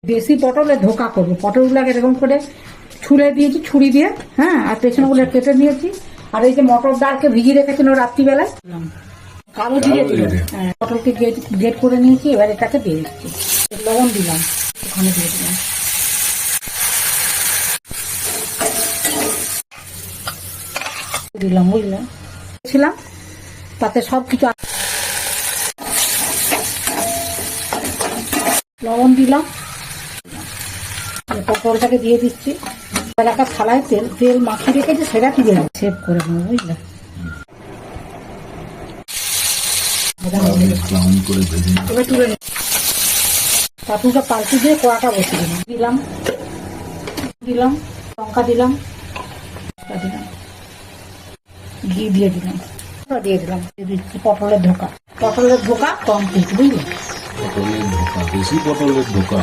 দেশি পটলের ধোকা করবো। পটলগুলোকে এরকম করে ছুলে দিয়েছি ছুরি দিয়ে, হ্যাঁ, আর পেছনগুলো কেটে নিয়েছি। আর এই যে মটর ডালকে ভিজিয়ে রেখেছিল রাত্রিবেলায়, কালো জিরে দিল, হ্যাঁ, পটলকে গেট করে নিয়েছি। এবার এটাকে দিয়ে দিচ্ছি, লবণ দিলাম, ওখানে দিয়ে দিলাম, দিলাম, বুঝলাম ছিলাম তাতে সবকিছু, লবণ দিলাম, পটলটাকে দিয়ে দিচ্ছি। এলাকার থালায় তেল মাখিয়ে রেখেছে, সেটা তুলে সেভ করে নেবো, বুঝলে। এবার তুলে পাতুটা পাল্টি দিয়ে কড়াটা বসিয়ে দিলাম, দিলাম লঙ্কা দিলাম, ঘি দিয়ে দিলাম, দিয়ে দিলাম, পটলের ধোকা কমপ্লিট, বুঝলি। পটলের ধোকা, দেশি পটলের ধোকা।